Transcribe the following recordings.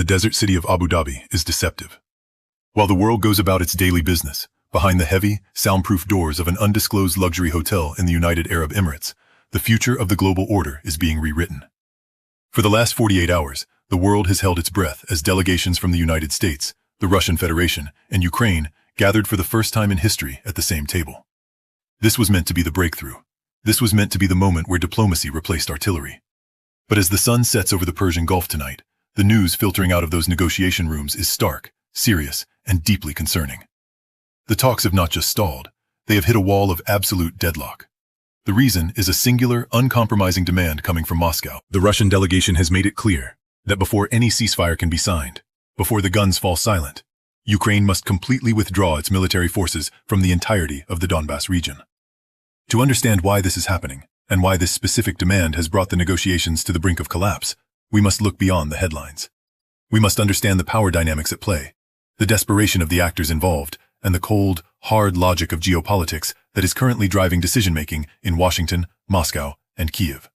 desert city of Abu Dhabi is deceptive. While the world goes about its daily business, behind the heavy, soundproof doors of an undisclosed luxury hotel in the United Arab Emirates, the future of the global order is being rewritten. For the last 48 hours, the world has held its breath as delegations from the United States, the Russian Federation, and Ukraine gathered for the first time in history at the same table. This was meant to be the breakthrough. This was meant to be the moment where diplomacy replaced artillery. But as the sun sets over the Persian Gulf tonight, the news filtering out of those negotiation rooms is stark, serious, and deeply concerning. The talks have not just stalled, they have hit a wall of absolute deadlock. The reason is a singular, uncompromising demand coming from Moscow. The Russian delegation has made it clear that before any ceasefire can be signed, before the guns fall silent, Ukraine must completely withdraw its military forces from the entirety of the Donbas region. To understand why this is happening, and why this specific demand has brought the negotiations to the brink of collapse, we must look beyond the headlines. We must understand the power dynamics at play, the desperation of the actors involved, and the cold, hard logic of geopolitics that is currently driving decision-making in Washington, Moscow, and Kiev.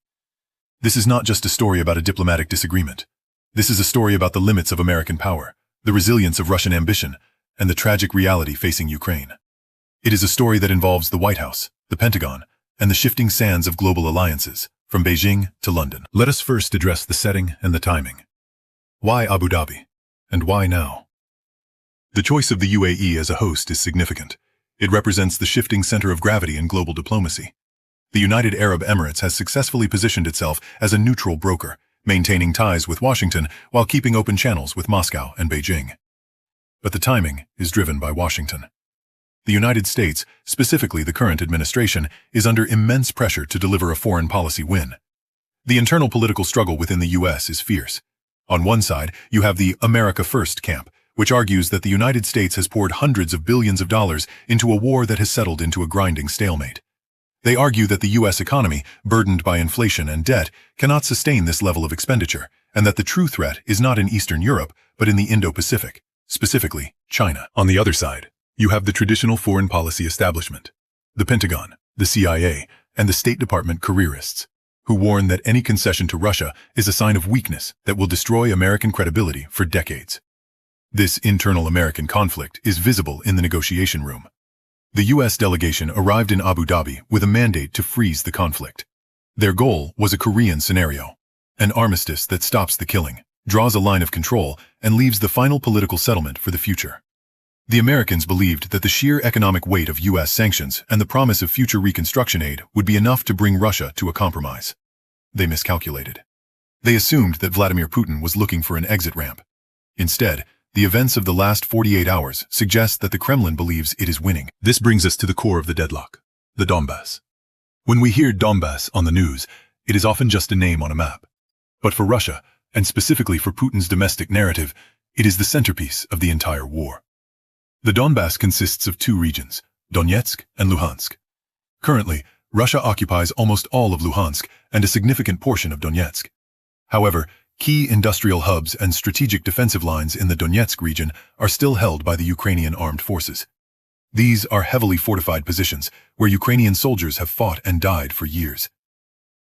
This is not just a story about a diplomatic disagreement. This is a story about the limits of American power, the resilience of Russian ambition, and the tragic reality facing Ukraine. It is a story that involves the White House, the Pentagon, and the shifting sands of global alliances, from Beijing to London. Let us first address the setting and the timing. Why Abu Dhabi? And why now? The choice of the UAE as a host is significant. It represents the shifting center of gravity in global diplomacy. The United Arab Emirates has successfully positioned itself as a neutral broker, maintaining ties with Washington while keeping open channels with Moscow and Beijing. But the timing is driven by Washington. The United States, specifically the current administration, is under immense pressure to deliver a foreign policy win. The internal political struggle within the U.S. is fierce. On one side, you have the America First camp, which argues that the United States has poured hundreds of billions of dollars into a war that has settled into a grinding stalemate. They argue that the U.S. economy, burdened by inflation and debt, cannot sustain this level of expenditure, and that the true threat is not in Eastern Europe, but in the Indo-Pacific, specifically China. On the other side, you have the traditional foreign policy establishment, the Pentagon, the CIA, and the State Department careerists, who warn that any concession to Russia is a sign of weakness that will destroy American credibility for decades. This internal American conflict is visible in the negotiation room. The U.S. delegation arrived in Abu Dhabi with a mandate to freeze the conflict. Their goal was a Korean scenario, an armistice that stops the killing, draws a line of control, and leaves the final political settlement for the future. The Americans believed that the sheer economic weight of U.S. sanctions and the promise of future reconstruction aid would be enough to bring Russia to a compromise. They miscalculated. They assumed that Vladimir Putin was looking for an exit ramp. Instead, the events of the last 48 hours suggest that the Kremlin believes it is winning. This brings us to the core of the deadlock, the Donbas. When we hear Donbas on the news, it is often just a name on a map. But for Russia, and specifically for Putin's domestic narrative, it is the centerpiece of the entire war. The Donbas consists of two regions, Donetsk and Luhansk. Currently, Russia occupies almost all of Luhansk and a significant portion of Donetsk. However, key industrial hubs and strategic defensive lines in the Donetsk region are still held by the Ukrainian armed forces. These are heavily fortified positions where Ukrainian soldiers have fought and died for years.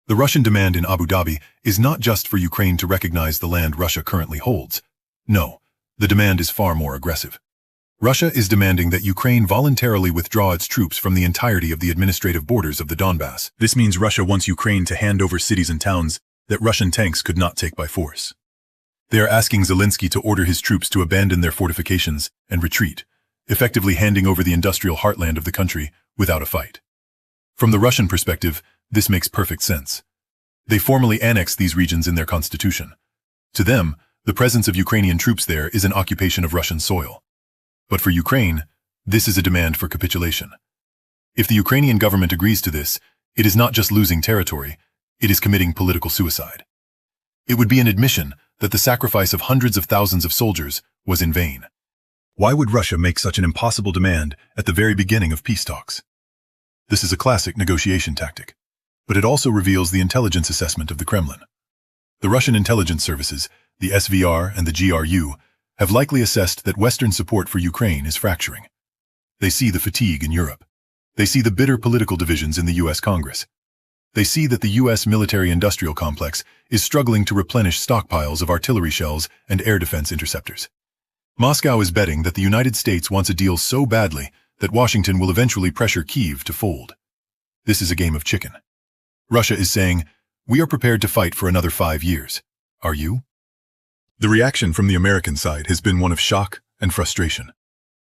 The Russian demand in Abu Dhabi is not just for Ukraine to recognize the land Russia currently holds. No, the demand is far more aggressive. Russia is demanding that Ukraine voluntarily withdraw its troops from the entirety of the administrative borders of the Donbas. This means Russia wants Ukraine to hand over cities and towns that Russian tanks could not take by force. They are asking Zelensky to order his troops to abandon their fortifications and retreat, effectively handing over the industrial heartland of the country without a fight. From the Russian perspective, this makes perfect sense. They formally annexed these regions in their constitution. To them, the presence of Ukrainian troops there is an occupation of Russian soil. But for Ukraine, this is a demand for capitulation. If the Ukrainian government agrees to this, it is not just losing territory, it is committing political suicide. It would be an admission that the sacrifice of hundreds of thousands of soldiers was in vain. Why would Russia make such an impossible demand at the very beginning of peace talks? This is a classic negotiation tactic, but it also reveals the intelligence assessment of the Kremlin. The Russian intelligence services, the SVR and the GRU, have likely assessed that Western support for Ukraine is fracturing. They see the fatigue in Europe. They see the bitter political divisions in the U.S. Congress. They see that the U.S. military-industrial complex is struggling to replenish stockpiles of artillery shells and air defense interceptors. Moscow is betting that the United States wants a deal so badly that Washington will eventually pressure Kyiv to fold. This is a game of chicken. Russia is saying, "We are prepared to fight for another 5 years. Are you?" The reaction from the American side has been one of shock and frustration.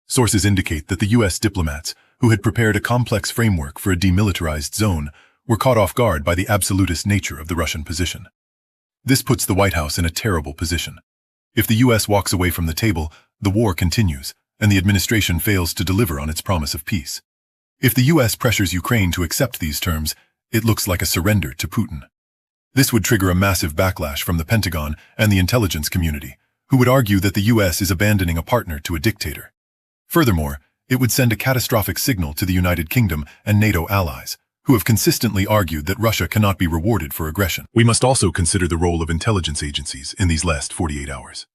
Sources indicate that the U.S. diplomats, who had prepared a complex framework for a demilitarized zone, were caught off guard by the absolutist nature of the Russian position. This puts the White House in a terrible position. If the U.S. walks away from the table, the war continues, and the administration fails to deliver on its promise of peace. If the U.S. pressures Ukraine to accept these terms, it looks like a surrender to Putin. This would trigger a massive backlash from the Pentagon and the intelligence community, who would argue that the U.S. is abandoning a partner to a dictator. Furthermore, it would send a catastrophic signal to the United Kingdom and NATO allies, who have consistently argued that Russia cannot be rewarded for aggression. We must also consider the role of intelligence agencies in these last 48 hours.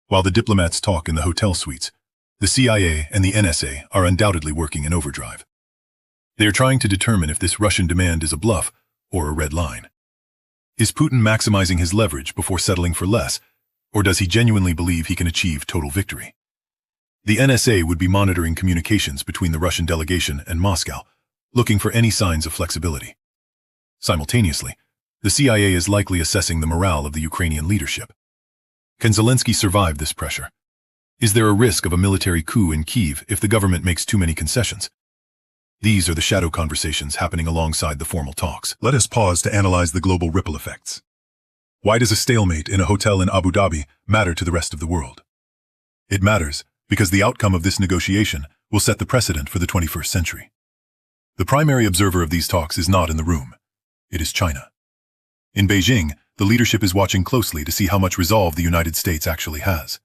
While the diplomats talk in the hotel suites, the CIA and the NSA are undoubtedly working in overdrive. They are trying to determine if this Russian demand is a bluff or a red line. Is Putin maximizing his leverage before settling for less, or does he genuinely believe he can achieve total victory? The NSA would be monitoring communications between the Russian delegation and Moscow, looking for any signs of flexibility. Simultaneously, the CIA is likely assessing the morale of the Ukrainian leadership. Can Zelensky survive this pressure? Is there a risk of a military coup in Kyiv if the government makes too many concessions? These are the shadow conversations happening alongside the formal talks. Let us pause to analyze the global ripple effects. Why does a stalemate in a hotel in Abu Dhabi matter to the rest of the world? It matters because the outcome of this negotiation will set the precedent for the 21st century. The primary observer of these talks is not in the room. It is China. In Beijing, the leadership is watching closely to see how much resolve the United States actually has.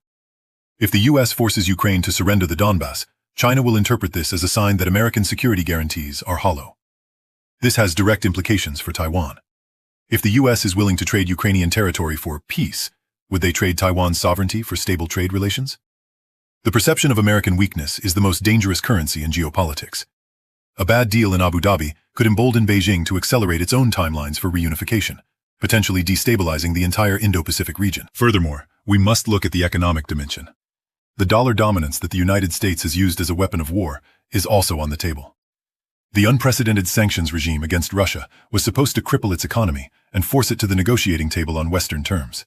If the U.S. forces Ukraine to surrender the Donbass, China will interpret this as a sign that American security guarantees are hollow. This has direct implications for Taiwan. If the U.S. is willing to trade Ukrainian territory for peace, would they trade Taiwan's sovereignty for stable trade relations? The perception of American weakness is the most dangerous currency in geopolitics. A bad deal in Abu Dhabi could embolden Beijing to accelerate its own timelines for reunification, potentially destabilizing the entire Indo-Pacific region. Furthermore, we must look at the economic dimension. The dollar dominance that the United States has used as a weapon of war is also on the table. The unprecedented sanctions regime against Russia was supposed to cripple its economy and force it to the negotiating table on Western terms.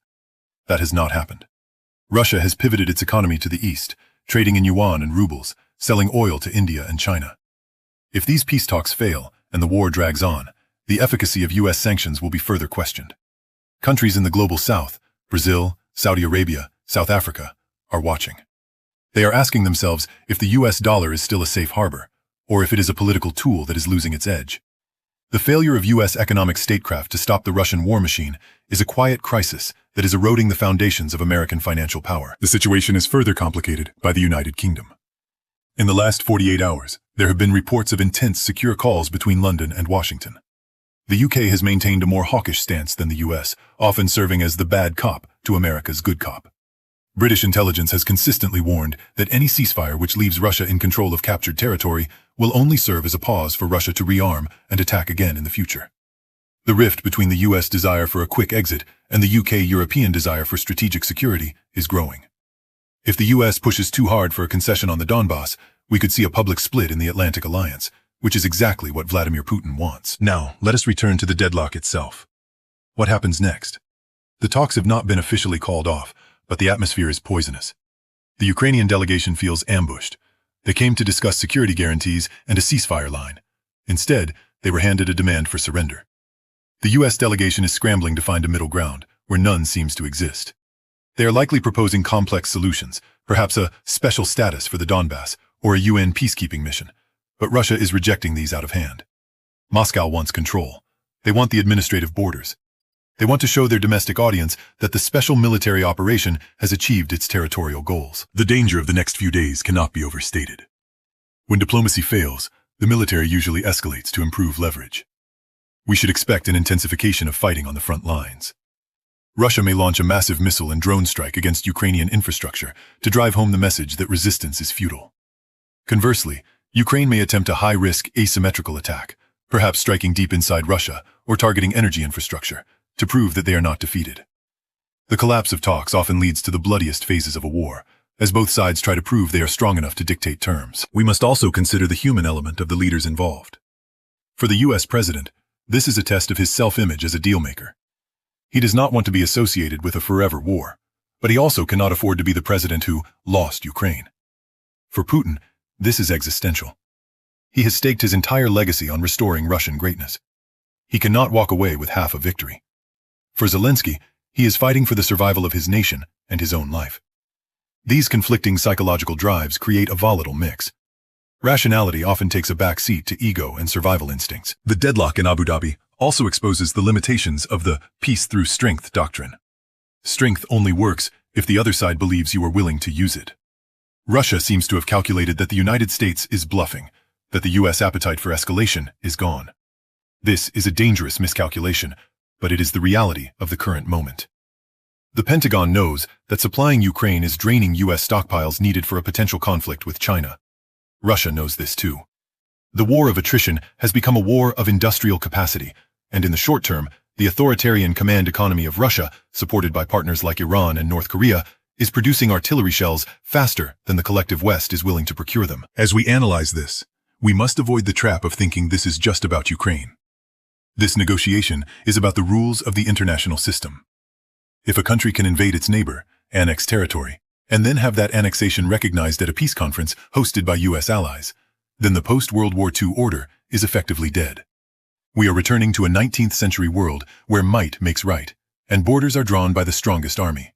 That has not happened. Russia has pivoted its economy to the east, trading in yuan and rubles, selling oil to India and China. If these peace talks fail and the war drags on, the efficacy of U.S. sanctions will be further questioned. Countries in the global south, Brazil, Saudi Arabia, South Africa, are watching. They are asking themselves if the U.S. dollar is still a safe harbor, or if it is a political tool that is losing its edge. The failure of U.S. economic statecraft to stop the Russian war machine is a quiet crisis that is eroding the foundations of American financial power. The situation is further complicated by the United Kingdom. In the last 48 hours, there have been reports of intense secure calls between London and Washington. The UK has maintained a more hawkish stance than the US, often serving as the bad cop to America's good cop. British intelligence has consistently warned that any ceasefire which leaves Russia in control of captured territory will only serve as a pause for Russia to rearm and attack again in the future. The rift between the US desire for a quick exit and the UK-European desire for strategic security is growing. If the US pushes too hard for a concession on the Donbass, we could see a public split in the Atlantic Alliance, which is exactly what Vladimir Putin wants. Now, let us return to the deadlock itself. What happens next? The talks have not been officially called off, but the atmosphere is poisonous. The Ukrainian delegation feels ambushed. They came to discuss security guarantees and a ceasefire line. Instead, they were handed a demand for surrender. The US delegation is scrambling to find a middle ground, where none seems to exist. They are likely proposing complex solutions, perhaps a special status for the Donbass or a UN peacekeeping mission, but Russia is rejecting these out of hand. Moscow wants control. They want the administrative borders. They want to show their domestic audience that the special military operation has achieved its territorial goals. The danger of the next few days cannot be overstated. When diplomacy fails, the military usually escalates to improve leverage. We should expect an intensification of fighting on the front lines. Russia may launch a massive missile and drone strike against Ukrainian infrastructure to drive home the message that resistance is futile. Conversely, Ukraine may attempt a high-risk asymmetrical attack, perhaps striking deep inside Russia or targeting energy infrastructure to prove that they are not defeated. The collapse of talks often leads to the bloodiest phases of a war, as both sides try to prove they are strong enough to dictate terms. We must also consider the human element of the leaders involved. For the U.S. president, this is a test of his self-image as a dealmaker. He does not want to be associated with a forever war, but he also cannot afford to be the president who lost Ukraine. For Putin, this is existential. He has staked his entire legacy on restoring Russian greatness. He cannot walk away with half a victory. For Zelensky, he is fighting for the survival of his nation and his own life. These conflicting psychological drives create a volatile mix. Rationality often takes a back seat to ego and survival instincts. The deadlock in Abu Dhabi also exposes the limitations of the peace through strength doctrine. Strength only works if the other side believes you are willing to use it. Russia seems to have calculated that the United States is bluffing, that the U.S. appetite for escalation is gone. This is a dangerous miscalculation, but it is the reality of the current moment. The Pentagon knows that supplying Ukraine is draining U.S. stockpiles needed for a potential conflict with China. Russia knows this too. The war of attrition has become a war of industrial capacity, and in the short term, the authoritarian command economy of Russia, supported by partners like Iran and North Korea, is producing artillery shells faster than the collective West is willing to procure them. As we analyze this, we must avoid the trap of thinking this is just about Ukraine. This negotiation is about the rules of the international system. If a country can invade its neighbor, annex territory, and then have that annexation recognized at a peace conference hosted by U.S. allies, then the post-World War II order is effectively dead. We are returning to a 19th century world where might makes right, and borders are drawn by the strongest army.